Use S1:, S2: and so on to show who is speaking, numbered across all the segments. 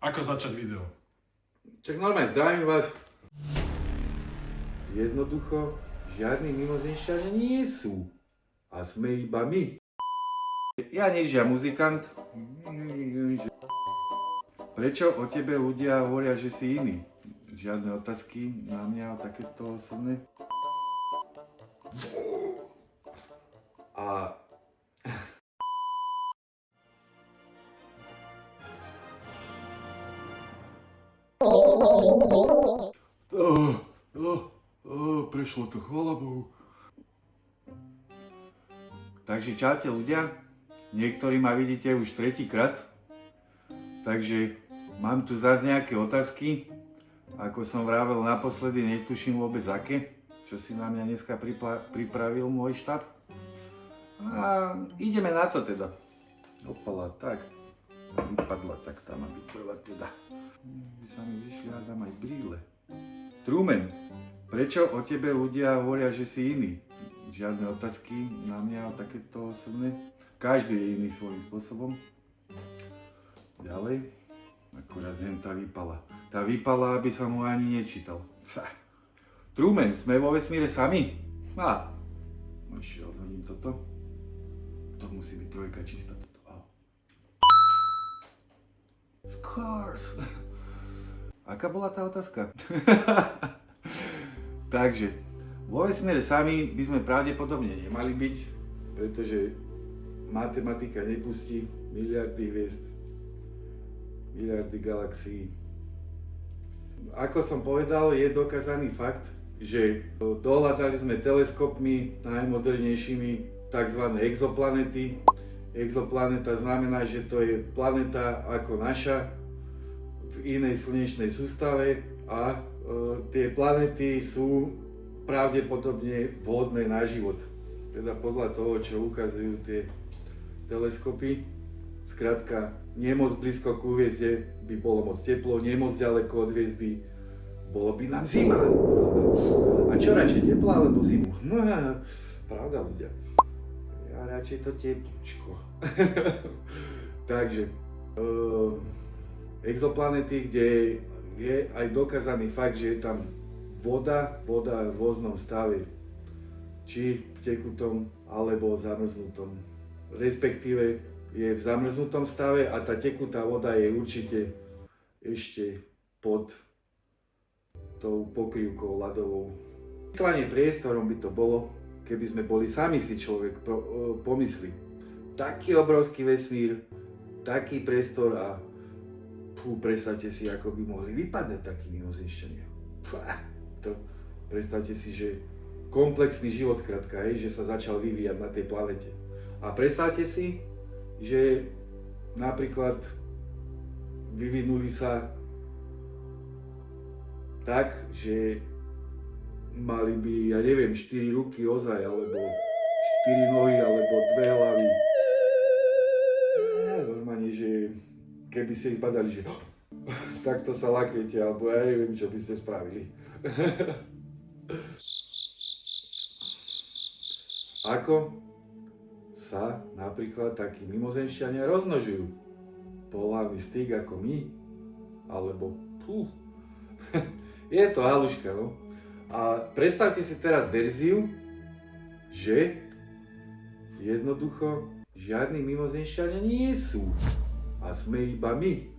S1: Ako začať video?
S2: Čak normálne, zdravím vás. Jednoducho, žiadni mimozemšťania nie sú. A sme iba my. Ja nežia muzikant. Prečo o tebe ľudia hovoria, že si iný? Žiadne otázky na mňa o takéto osobné. A prešlo to, chvála Bohu. Takže čaute ľudia, niektorí ma vidíte už tretíkrát, takže mám tu zase nejaké otázky, ako som vravel naposledy, netuším vôbec aké, čo si na mňa dneska pripravil môj štáb. A ideme na to teda. Opala, tak, vypadla, tak tam má byť prvá teda. By sa mi vyšli, ja dám aj brýle. Truman, prečo o tebe ľudia hovoria, že si iný? Žiadne otázky na mňa o takéto osobné. Každý je iný svojím spôsobom. Ďalej, akurát hen tá vypala. Tá vypala, aby som ho ani nečítal. Truman, sme vo vesmíre sami? Ešte odhodím toto. To musí byť trojka čistá. Scores! Aká bola tá otázka? Takže, vo vesmíre sami by sme pravdepodobne nemali byť, pretože matematika nepustí miliardy hviezd, miliardy galaxií. Ako som povedal, je dokázaný fakt, že dohľadali sme teleskopmi najmodernejšími tzv. Exoplanety. Exoplaneta znamená, že to je planeta ako naša v inej slnečnej sústave a tie planety sú pravdepodobne vhodné na život. Teda podľa toho, čo ukazujú tie teleskopy. Skrátka, nie moc blízko ku hviezde by bolo moc teplo, nie moc ďaleko od hviezdy bolo by nám zima. A čo radšej, teplo alebo zimu? Pravda, ľudia. Ja radšej to teplúčko. Takže, exoplanety, kde je aj dokázaný fakt, že je tam voda v rôznom stave, či v tekutom alebo zamrznutom. Respektíve je v zamrznutom stave a tá tekutá voda je určite ešte pod tou pokrývkou ľadovou. Plýtvanie priestorom by to bolo, keby sme boli sami, si človek pomyslí. Taký obrovský vesmír, taký priestor a predstavte si, ako by mohli vypadať takí mimozemšťania. Predstavte si, že komplexný život skrátka, že sa začal vyvíjať na tej planete. A predstavte si, že napríklad vyvinuli sa tak, že mali by, ja neviem, 4 ruky ozaj, alebo 4 nohy, alebo 2 hlavy. Normálne, že keby ste ich zbadali, že takto sa lakujete, alebo ja neviem, čo by ste spravili. Ako sa napríklad takí mimozemšťania rozmnožujú? Pohlavný styk ako my? Alebo je to haluška, no? A predstavte si teraz verziu, že jednoducho žiadni mimozemšťania nie sú. A sme iba my.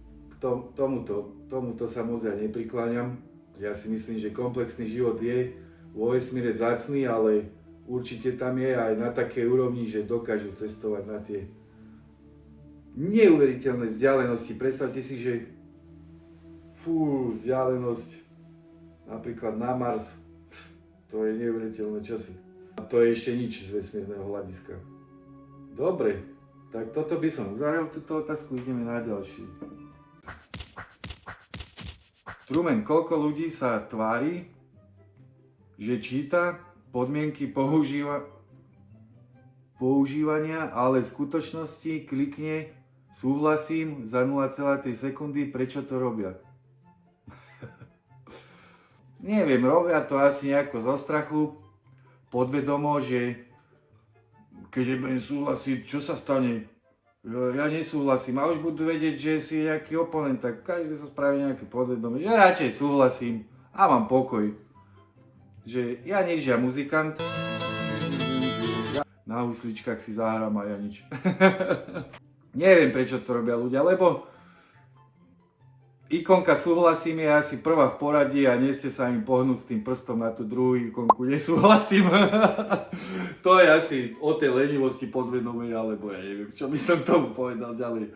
S2: Tomuto sa moc ja neprikláňam. Ja si myslím, že komplexný život je vo vesmíre vzácny, ale určite tam je aj na takej úrovni, že dokážu cestovať na tie neuveriteľné vzdialenosti. Predstavte si, že vzdialenosť napríklad na Mars, to je neuveriteľné časy. A to je ešte nič z vesmírneho hľadiska. Dobre, tak toto by som uzavrel túto otázku, ideme na ďalší. Truman, koľko ľudí sa tvári, že číta podmienky používania, ale v skutočnosti klikne súhlasím za 0,3 sekundy, prečo to robia? Neviem, robia to asi nejako zo strachu, podvedomo, že keď nebudem súhlasiť, čo sa stane? Ja nesúhlasím. A už budú vedieť, že si nejaký oponent, tak každý sa spraví nejaké podvedomie, že radšej súhlasím a mám pokoj. Že ja nič, ja muzikant. Na husličkách si zahrám a ja nič. Neviem, prečo to robia ľudia, lebo ikonka súhlasím je asi prvá v poradí a nie ste sa im pohnúť s tým prstom na tú druhú ikonku nesúhlasím. To je asi o tej lenivosti podvedomej, alebo ja neviem, čo by som tomu povedal ďalej.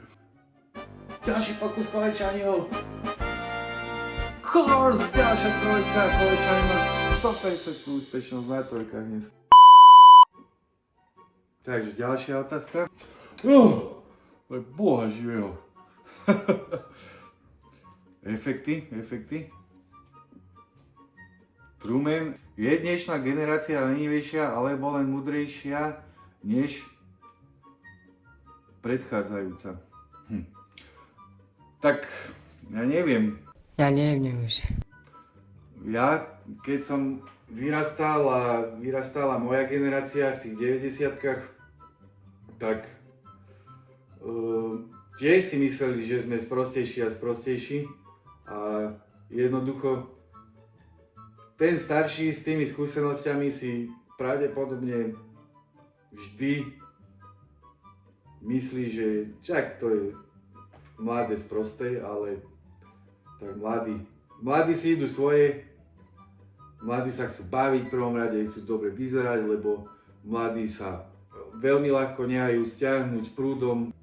S2: Ďalší pokus Kolečaniho. Skôr ďalšia trojka, Kolečani má 100% úspešnosť na trojkách dnes. Takže ďalšia otázka. Boha živého. Efekty. Truman, je dnešná generácia lenivejšia alebo len múdrejšia než predchádzajúca? Tak, ja neviem.
S1: Ja neviem už.
S2: Ja, keď som vyrastala moja generácia v tých 90-kách, tak tiež si mysleli, že sme sprostejší a sprostejší a jednoducho ten starší s tými skúsenosťami si pravdepodobne vždy myslí, že však to je mladé sprosté, ale tak mladí si idú svoje, mladí sa chcú baviť v prvom rade, chcú dobre vyzerať, lebo mladí sa veľmi ľahko nehajú stiahnuť prúdom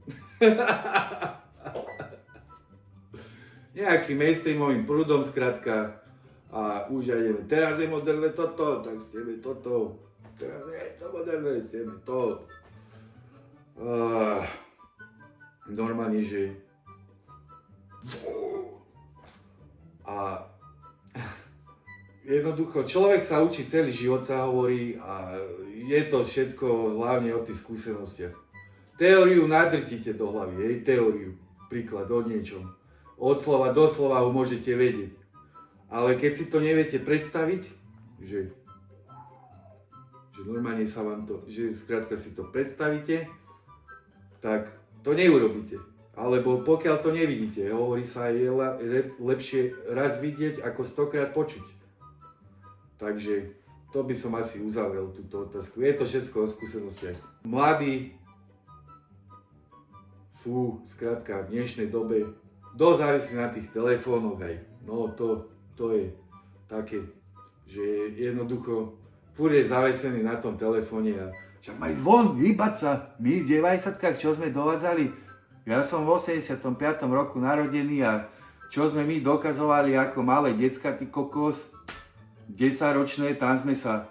S2: nejakým mainstreamovým prúdom, skrátka, a už aj ideme, teraz je moderné toto, tak stieme toto, teraz je to moderné, stieme to. Normálne, že a jednoducho, človek sa učí celý život, sa hovorí, a je to všetko hlavne o tých skúsenostiach. Teóriu nadrtíte do hlavy, hej, teóriu, príklad o niečom. Od slova do slova ho môžete vedieť. Ale keď si to neviete predstaviť, že normálne sa vám to, že skrátka si to predstavíte, tak to neurobíte. Alebo pokiaľ to nevidíte, hovorí sa, je lepšie raz vidieť, ako 100-krát počuť. Takže to by som asi uzavrel túto otázku. Je to všetko o skúsenostiach. Mladí sú skrátka v dnešnej dobe dosť závislí na tých telefónoch aj. No to je také, že jednoducho furt je zavesený na tom telefóne a však maj zvon, hýbať sa. My v 90-kách, čo sme dovádzali, ja som v 85. roku narodený a čo sme my dokazovali ako malé decka, ty kokos, 10-ročné, tam sme sa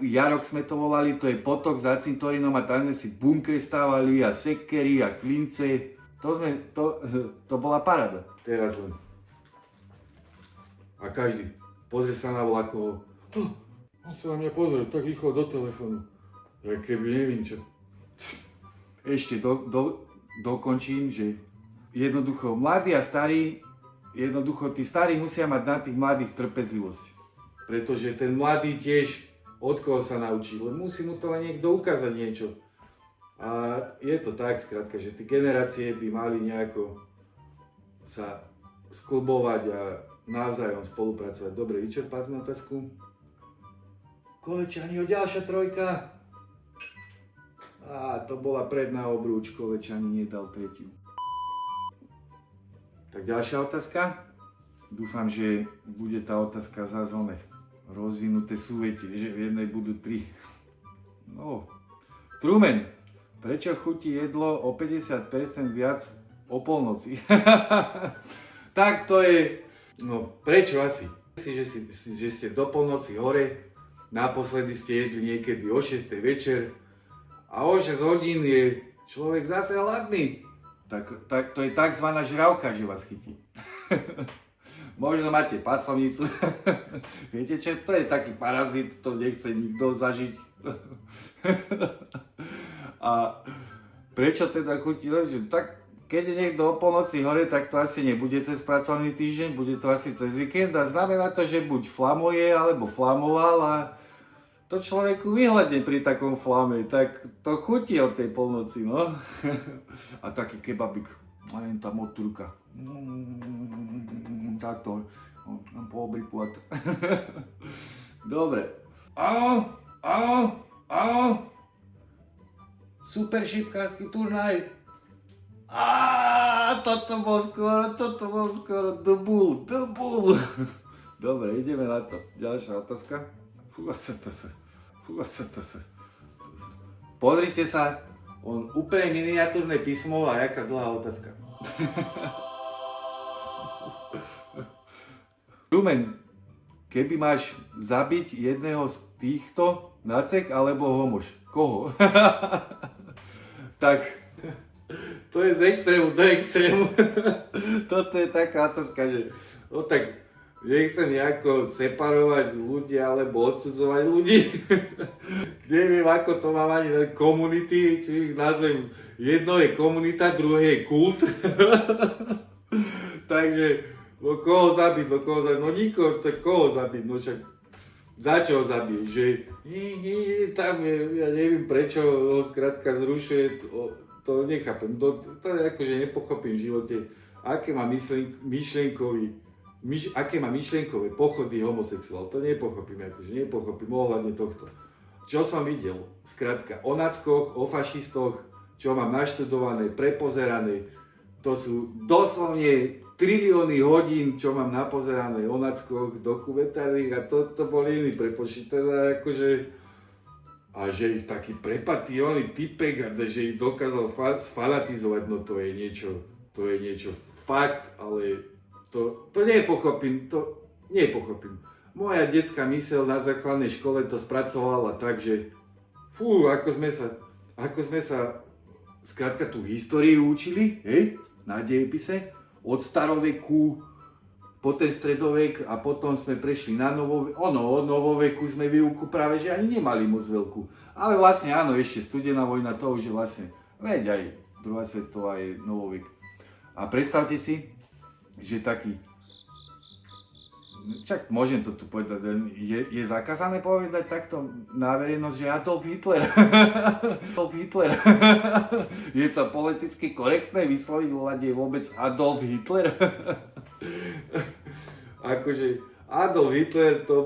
S2: Jarok sme to volali, to je potok za cintorínom a tam sme si bunkre stávali a sekery a klince. To bola paráda. Teraz len. A každý pozrie sa na vlakoho. On sa na mňa pozrie tak rýchlo do telefónu. Ja keby neviem čo. Ešte dokončím, že jednoducho mladí a starí, jednoducho tí starí musia mať na tých mladých trpezlivosť. Pretože ten mladý tiež od koho sa naučí, len musí mu to len niekto ukázať niečo. A je to tak, skrátka, že tie generácie by mali nejako sa sklbovať a navzájom spolupracovať. Dobre, vyčerpať sme otázku. Kolečaniho, ďalšia trojka. To bola predná obrúč, Kolečani nedal tretiu. Tak ďalšia otázka. Dúfam, že bude tá otázka zazvoné. Rozvinuté súvete, že v jednej budú 3. No. Truman, prečo chutí jedlo o 50% viac o polnoci? Tak to je, no prečo asi? Že ste do polnoci hore, naposledy ste jedli niekedy o 6 večer a o 6 hodín je človek zase hladný. Tak to je takzvaná žravka, že vás chytí. Možno máte pasovnicu. Viete čo? To je taký parazit, to nechce nikto zažiť. A prečo teda chutí lepšie? Tak keď je niekto o polnoci hore, tak to asi nebude cez pracovný týždeň, bude to asi cez víkend a znamená to, že buď flamuje, alebo flamoval a to človeku vyhľadne pri takom flame, tak to chutí od tej polnoci, no. A taký kebabik, len tá motúrka. Takto, poobrikovať. Dobre. Áno. Super šipkársky turnaj. Toto bol skoro, the bull. Dobre, ideme na to. Ďalšia otázka. Fúha sa to sa. Pozrite sa, on úplne miniatúrne písmo a jaká dlhá otázka. Rumen, keby máš zabiť jedného z týchto, nacek alebo homoš, koho? Tak, to je z extrému do extrému. Toto je taká otázka, že no tak nechcem nejako separovať ľudí alebo odsudzovať ľudí. Neviem, ako to mám ani na komunity, či ich nazvem. Jedno je komunita, druhé je kult. Takže, no koho zabiť, no nikoho, tak koho zabiť, no však za čo ho zabije, že tam je, ja neviem prečo ho skrátka zrušuje, to nechápem, to akože nepochopím v živote, aké má myšlienkové pochody homosexuál, to nepochopím ohľadne tohto. Čo som videl, skrátka, o nackoch, o fašistoch, čo mám naštudované, prepozerané, to sú doslovne trilióny hodín, čo mám napozerané o nackoch, dokumentárnych a to boli iní prepočty, teda akože a že ich taký prepatýony typek a že ich dokázal sfanatizovať, no to je niečo fakt, ale to nepochopím. Moja detská myseľ na základnej škole to spracovala tak, že ako sme sa skrátka tú históriu učili, hej, na dejepise, od staroveku po ten stredovek a potom sme prešli na novoveku. Od novoveku sme výuku práve že ani nemali moc veľkú. Ale vlastne áno, ešte studená vojna, to už je vlastne, veď aj druhá svetová je novovek. A predstavte si, že taký, čak môžem to tu povedať, je zakázané povedať takto na verejnosť, že Adolf Hitler. Je to politicky korektné vysloviť vláde vôbec Adolf Hitler? Akože Adolf Hitler to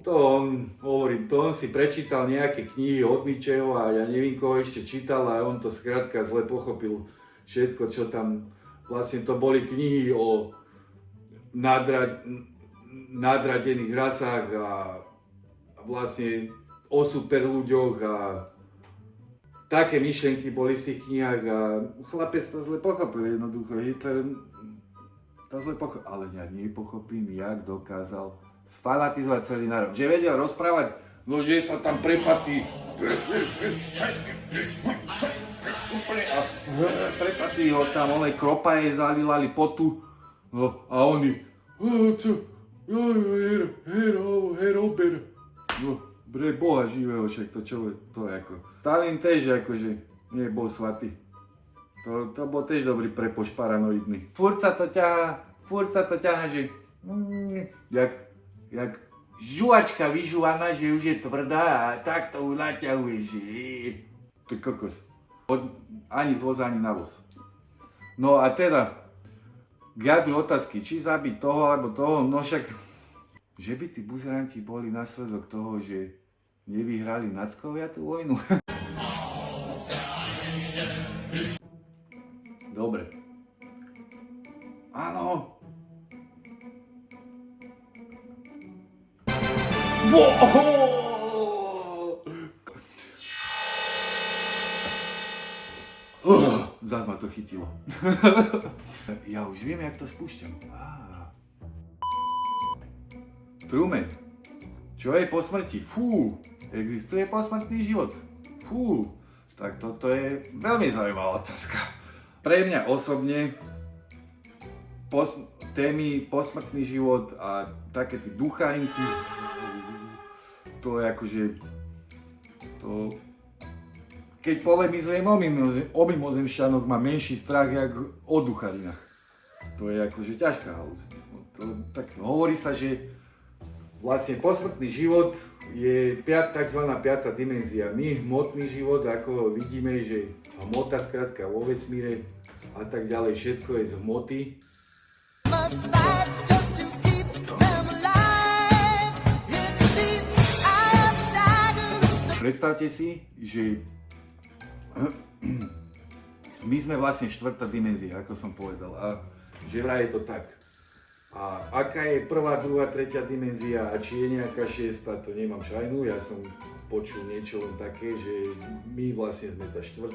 S2: on si prečítal nejaké knihy od Nietzscheho a ja neviem koho ešte čítal a on to skrátka zle pochopil všetko, čo tam vlastne to boli knihy o nadradených rasách a vlastne o super ľuďoch a také myšlienky boli v tých knihách a chlapec to zle pochopil jednoducho. Hitler to zle pochopil, ale ja nepochopím, jak dokázal sfanatizovať celý národ. Že vedel rozprávať, no že sa tam prepatí prepatí ho tam, oné kropaje zalilali potu, no, a oni Herober. No, pre Boha živého, však to čo je, to je ako. Stalin tež akože nie bol svatý. To bol tež dobrý prepoš paranoidný. Furt sa to ťaha, že jak žuvačka vyžuvaná, že už je tvrdá a tak to ju naťahuje, že to kokos. Ani z voza, ani na voz. No a teda, k jadru otázky, či zabiť toho alebo toho, no však, že by tí buzeranti boli následok toho, že nevyhrali nackovia tú vojnu. Dobre. Áno. Zás ma to chytilo. Ja už viem, jak to spúšťam. Truman, čo je po smrti? Fú, existuje posmrtný život? Fú, tak toto je veľmi zaujímavá otázka. Pre mňa osobne témy posmrtný život a také tie ducharinky, to je akože, to, keď polemizujem o mimozemšťanoch, mám menší strach jak o ducharinách. To je akože ťažká halúz. Tak hovorí sa, že vlastne posmrtný život je tzv. 5. dimenzia. My hmotný život, ako ho vidíme, že hmota skrátka vo vesmíre a tak ďalej, všetko je z hmoty. Predstavte si, že my sme vlastne 4. dimenzia, ako som povedal, a že vraj je to tak. A aká je 1., 2., 3. dimenzia a či je nejaká 6., to nemám šajnu, ja som počul niečo len také, že my vlastne sme tá 4.,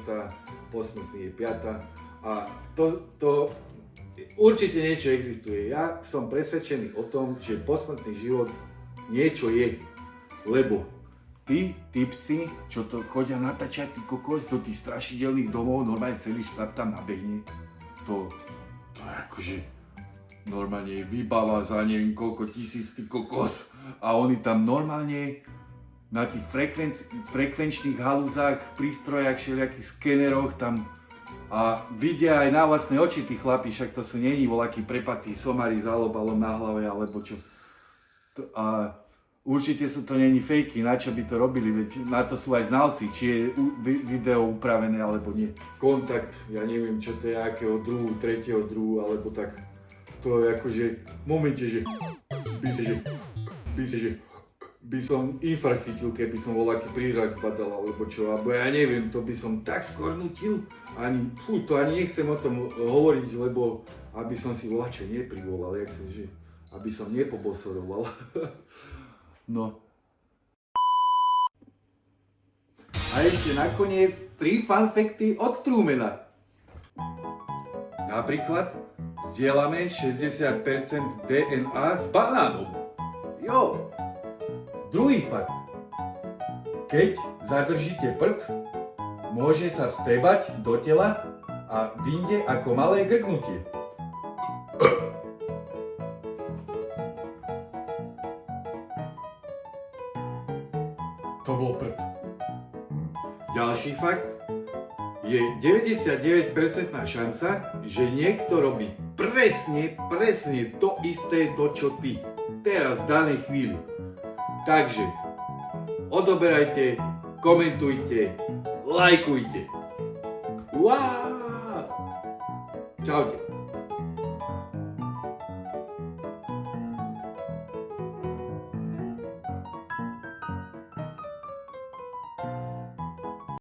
S2: posmrtný je 5. a to určite niečo existuje. Ja som presvedčený o tom, že posmrtný život niečo je, lebo tí typci, čo to chodia natáčať, ty kokos, do tých strašidelných domov, normálne celý štáb tam nabehne, to akože normálne vybáva za neviem koľko tisíc ty kokos a oni tam normálne na tých frekvenčných halúzach, prístrojach, všelijakých skeneroch tam a vidia aj na vlastné oči tí chlapi, však to sú není voľakí prepatí somári s alobalom na hlave alebo čo. A určite sú to není fejky, na čo by to robili, veď na to sú aj znalci, či je video upravené alebo nie. Kontakt, ja neviem čo to je, akého druhu, 3. druhu alebo tak. To je akože v momente, že by som infarkt chytil, keby som voľaký prížak zbadal alebo čo, alebo ja neviem, to by som tak skôr nutil, to ani nechcem o tom hovoriť, lebo aby som si voľačo neprivolal, že aby som nepobosoroval. No. A ešte nakoniec 3 funfacty od Trumana. Napríklad, zdieľame 60% DNA s banánom. Jo. Druhý fakt. Keď zadržíte prd, môže sa vstrebať do tela a vyjde ako malé grknutie. To bol prd. Ďalší fakt. Je 99% šanca, že niekto robí presne to isté, to čo ty. Teraz v danej chvíli. Takže odoberajte, komentujte, lajkujte. Čaute.